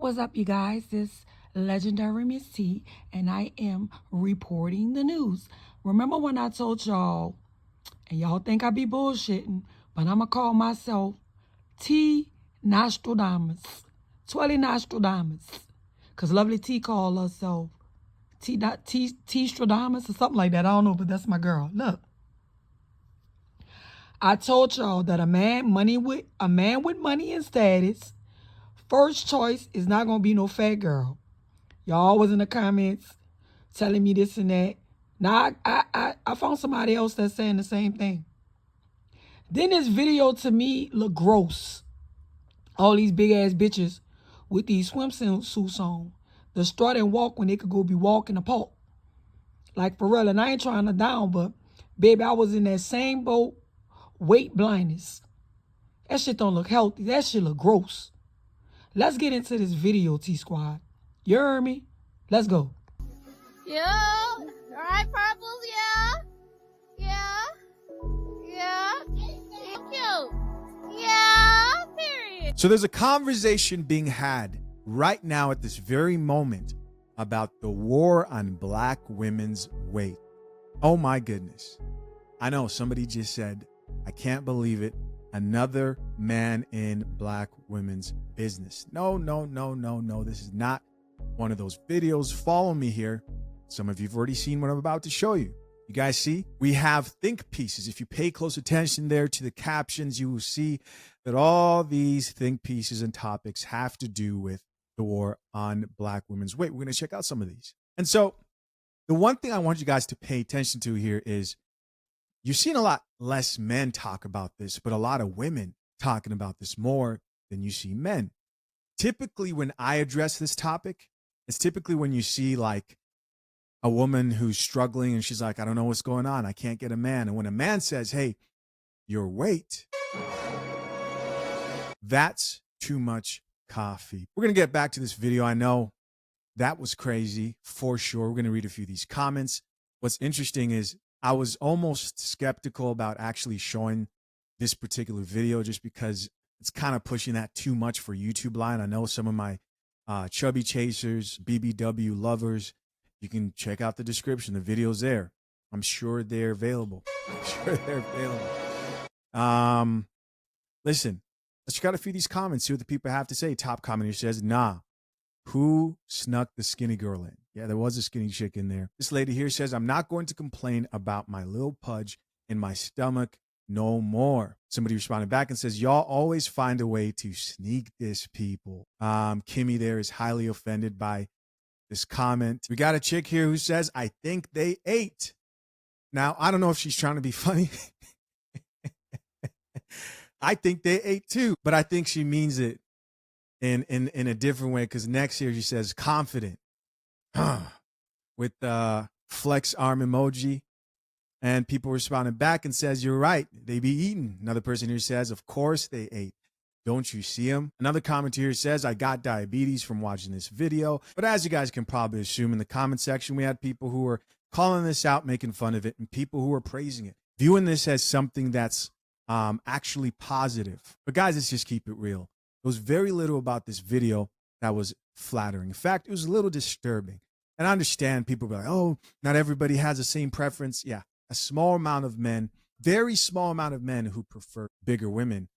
What's up, you guys? This LegendaryMsTee, and I am reporting the news. Remember when I told y'all, and y'all think I be bullshitting, but I'm going to call myself T. Nostradamus, Twelly Nostradamus, because Lovely T called herself T. Stradamus or something like that. I don't know, but that's my girl. Look. I told y'all that a man with money and status, first choice is not gonna be no fat girl. Y'all was in the comments telling me this and that. Now I found somebody else that's saying the same thing. Then this video to me look gross. All these big ass bitches with these swimsuits on. The start and walk when they could go be walking the park. Like for real, and I ain't trying to down, but baby, I was in that same boat, weight blindness. That shit don't look healthy. That shit look gross. Let's get into this video, T-Squad. You heard me? Let's go. Yo, alright, purples, yeah, cute, yeah, period. So there's a conversation being had right now at this very moment about the war on black women's weight. Oh my goodness. I know somebody just said, I can't believe it. Another man in black women's business. No. This is not one of those videos. Follow me here. Some of you have already seen what I'm about to show you. You guys see? We have think pieces. If you pay close attention there to the captions, you will see that all these think pieces and topics have to do with the war on black women's weight. We're going to check out some of these. And so the one thing I want you guys to pay attention to here is you're seeing a lot less men talk about this, but a lot of women talking about this more than you see men. Typically, when I address this topic, it's typically when you see like a woman who's struggling and she's like, I don't know what's going on. I can't get a man. And when a man says, hey, your weight, that's too much coffee. We're going to get back to this video. I know that was crazy for sure. We're going to read a few of these comments. What's interesting is I was almost skeptical about actually showing this particular video just because it's kind of pushing that too much for YouTube line. I know some of my chubby chasers, BBW lovers, you can check out the description. The video's there. I'm sure they're available. Listen, let's check out a few of these comments, see what the people have to say. Top commenter says, nah, who snuck the skinny girl in? Yeah, there was a skinny chick in there. This lady here says, I'm not going to complain about my little pudge in my stomach no more. Somebody responded back and says, y'all always find a way to sneak this, people. Kimmy there is highly offended by this comment. We got a chick here who says, I think they ate. Now, I don't know if she's trying to be funny. I think they ate too, but I think she means it in a different way, because next here she says confident with the flex arm emoji, and people responding back and says, you're right, they be eating. Another person here says, of course they ate. Don't you see them? Another commenter here says, I got diabetes from watching this video. But as you guys can probably assume, in the comment section, we had people who were calling this out, making fun of it, and people who were praising it, viewing this as something that's actually positive. But guys, let's just keep it real. There was very little about this video that was flattering. In fact, it was a little disturbing. And I understand people be like, oh, not everybody has the same preference. Yeah, a small amount of men, very small amount of men who prefer bigger women.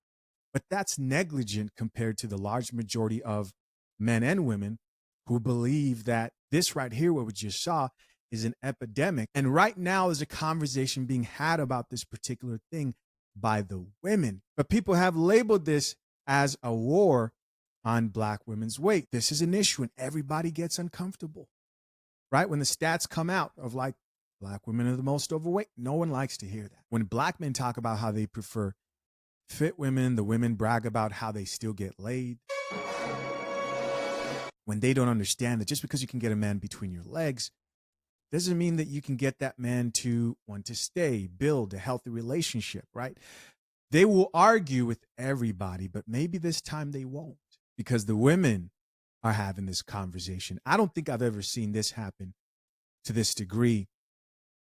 But that's negligent compared to the large majority of men and women who believe that this right here, what we just saw, is an epidemic. And right now there's a conversation being had about this particular thing by the women. But people have labeled this as a war on black women's weight. This is an issue and everybody gets uncomfortable, right? When the stats come out of like black women are the most overweight, no one likes to hear that. When black men talk about how they prefer fit women, the women brag about how they still get laid. When they don't understand that just because you can get a man between your legs doesn't mean that you can get that man to want to stay, build a healthy relationship, right? They will argue with everybody, but maybe this time they won't, because the women are having this conversation. I don't think I've ever seen this happen to this degree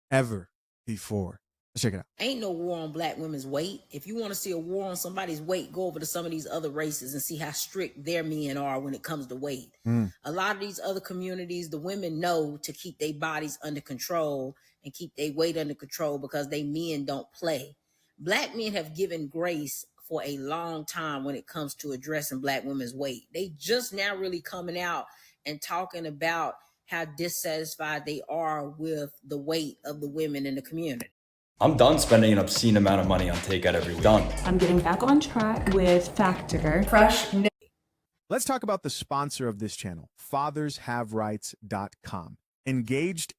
ever before. Let's check it out. Ain't no war on black women's weight. If you want to see a war on somebody's weight, go over to some of these other races and see how strict their men are when it comes to weight. A lot of these other communities, the women know to keep their bodies under control and keep their weight under control because they men don't play. Black men have given grace for a long time when it comes to addressing black women's weight. They just now really coming out and talking about how dissatisfied they are with the weight of the women in the community. I'm done spending an obscene amount of money on takeout every week. Done. I'm getting back on track with Factor. Fresh. Let's talk about the sponsor of this channel, fathershaverights.com. Engaged.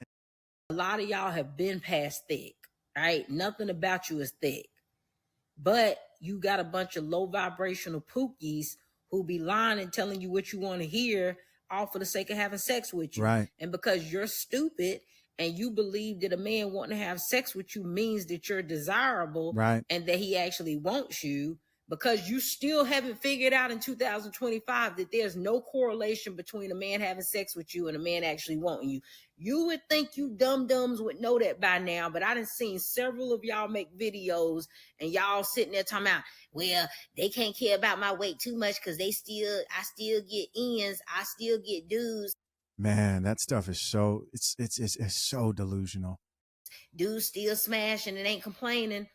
A lot of y'all have been past thick, right? Nothing about you is thick. But you got a bunch of low vibrational pookies who be lying and telling you what you want to hear all for the sake of having sex with you. Right. And because you're stupid and you believe that a man wanting to have sex with you means that you're desirable, right, and that he actually wants you, because you still haven't figured out in 2025 that there's no correlation between a man having sex with you and a man actually wanting you. You would think you dum-dums would know that by now, but I done seen several of y'all make videos and y'all sitting there talking about, well, they can't care about my weight too much because I still get ends, I still get dudes. Man, that stuff is so, it's so delusional. Dudes still smashing and ain't complaining.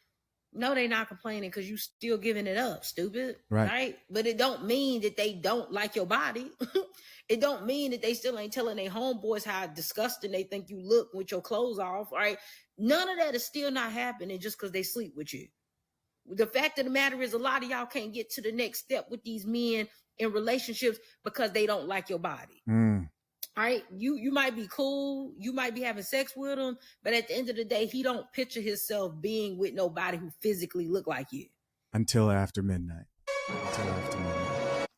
No, they not complaining because you still giving it up, stupid. Right? But it don't mean that they don't like your body. It don't mean that they still ain't telling their homeboys how disgusting they think you look with your clothes off, right? None of that is still not happening just because they sleep with you. The fact of the matter is a lot of y'all can't get to the next step with these men in relationships because they don't like your body. All right, you might be cool, you might be having sex with him, but at the end of the day, he don't picture himself being with nobody who physically look like you. Until after midnight.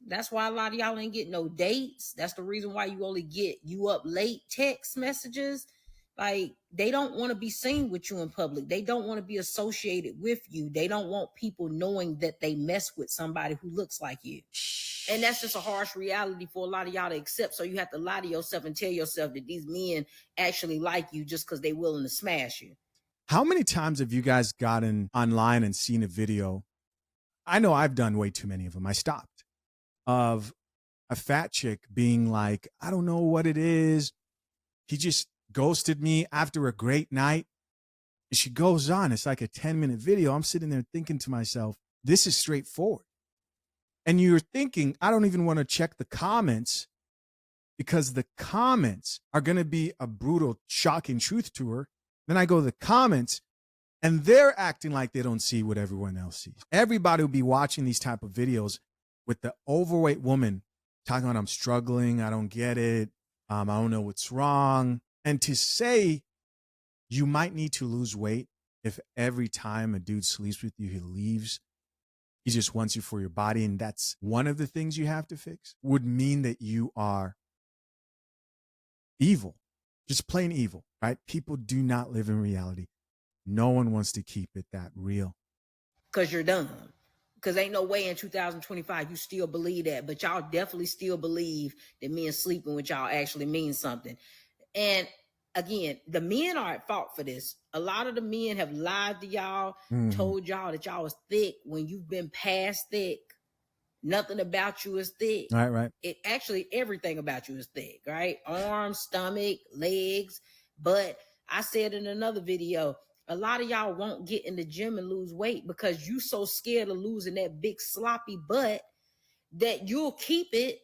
That's why a lot of y'all ain't getting no dates. That's the reason why you only get you up late text messages. Like, they don't want to be seen with you in public. They don't want to be associated with you. They don't want people knowing that they mess with somebody who looks like you. And that's just a harsh reality for a lot of y'all to accept. So you have to lie to yourself and tell yourself that these men actually like you just because they're willing to smash you. How many times have you guys gotten online and seen a video? I know I've done way too many of them. I stopped. Of a fat chick being like, I don't know what it is. He just ghosted me after a great night. And she goes on. It's like a 10-minute video. I'm sitting there thinking to myself, this is straightforward. And you're thinking, I don't even want to check the comments because the comments are going to be a brutal, shocking truth to her. Then I go to the comments and they're acting like they don't see what everyone else sees. Everybody will be watching these type of videos with the overweight woman talking about, I'm struggling, I don't get it, I don't know what's wrong. And to say you might need to lose weight if every time a dude sleeps with you, he leaves, he just wants you for your body, and that's one of the things you have to fix, would mean that you are evil, just plain evil, right? People do not live in reality. No one wants to keep it that real. Because you're dumb. Because ain't no way in 2025 you still believe that, but y'all definitely still believe that men sleeping with y'all actually means something. And again, the men are at fault for this. A lot of the men have lied to y'all, told y'all that y'all was thick when you've been past thick. Nothing about you is thick. Right. It actually, everything about you is thick, right? Arms, stomach, legs. But I said in another video, a lot of y'all won't get in the gym and lose weight because you so scared of losing that big sloppy butt that you'll keep it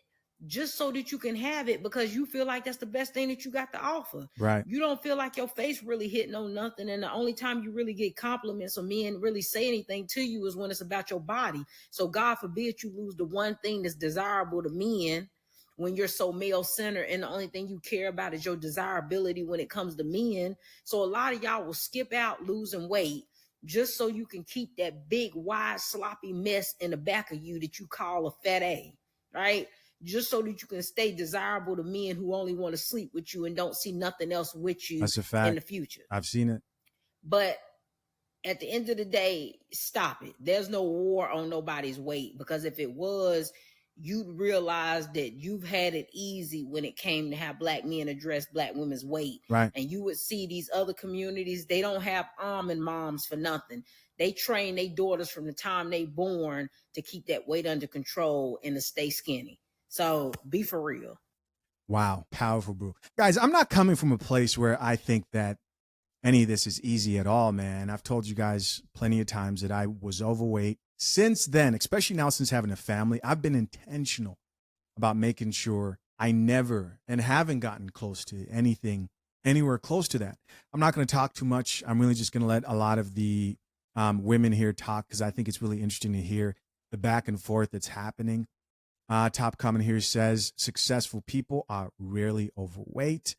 just so that you can have it because you feel like that's the best thing that you got to offer. Right. You don't feel like your face really hitting on nothing. And the only time you really get compliments or men really say anything to you is when it's about your body. So God forbid you lose the one thing that's desirable to men when you're so male-centered and the only thing you care about is your desirability when it comes to men. So a lot of y'all will skip out losing weight just so you can keep that big, wide, sloppy mess in the back of you that you call a fat A, right? Just so that you can stay desirable to men who only want to sleep with you and don't see nothing else with you. That's a fact. In the future. I've seen it. But at the end of the day, stop it. There's no war on nobody's weight because if it was, you'd realize that you've had it easy when it came to how black men address black women's weight. Right. And you would see these other communities, they don't have almond moms for nothing. They train their daughters from the time they born to keep that weight under control and to stay skinny. So be for real. Wow. Powerful, bro. Guys, I'm not coming from a place where I think that any of this is easy at all, man. I've told you guys plenty of times that I was overweight. Since then, especially now since having a family, I've been intentional about making sure I never and haven't gotten close to anything anywhere close to that. I'm not going to talk too much. I'm really just going to let a lot of the women here talk because I think it's really interesting to hear the back and forth that's happening. Top comment here says, successful people are rarely overweight.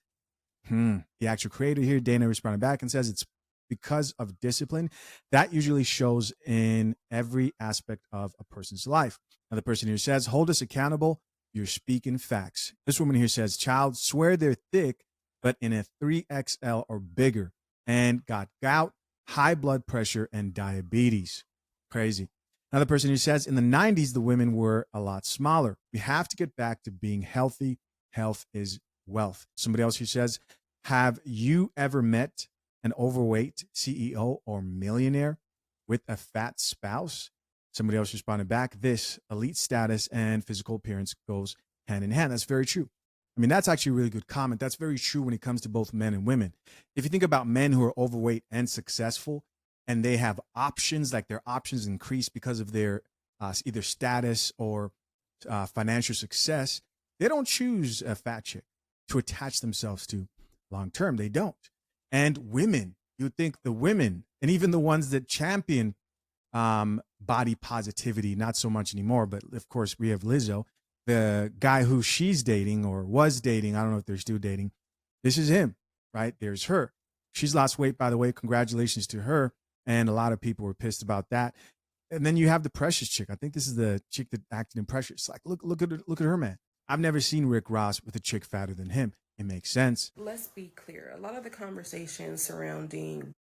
The actual creator here, Dana, responded back and says it's because of discipline. That usually shows in every aspect of a person's life. Another person here says, hold us accountable. You're speaking facts. This woman here says, child, swear they're thick, but in a 3XL or bigger, and got gout, high blood pressure, and diabetes. Crazy. Another person who says, in the 90s, the women were a lot smaller. We have to get back to being healthy. Health is wealth. Somebody else who says, have you ever met an overweight CEO or millionaire with a fat spouse? Somebody else responded back, this elite status and physical appearance goes hand in hand. That's very true. I mean, that's actually a really good comment. That's very true when it comes to both men and women. If you think about men who are overweight and successful, and they have options, like their options increase because of their either status or financial success, they don't choose a fat chick to attach themselves to long term. They don't. And women, you would think the women, and even the ones that champion body positivity, not so much anymore, but of course we have Lizzo, the guy who she's dating or was dating, I don't know if they're still dating, this is him, right? There's her. She's lost weight, by the way. Congratulations to her. And a lot of people were pissed about that. And then you have the Precious chick. I think this is the chick that acted in Precious. Like, look at her, man. I've never seen Rick Ross with a chick fatter than him. It makes sense. Let's be clear. A lot of the conversations surrounding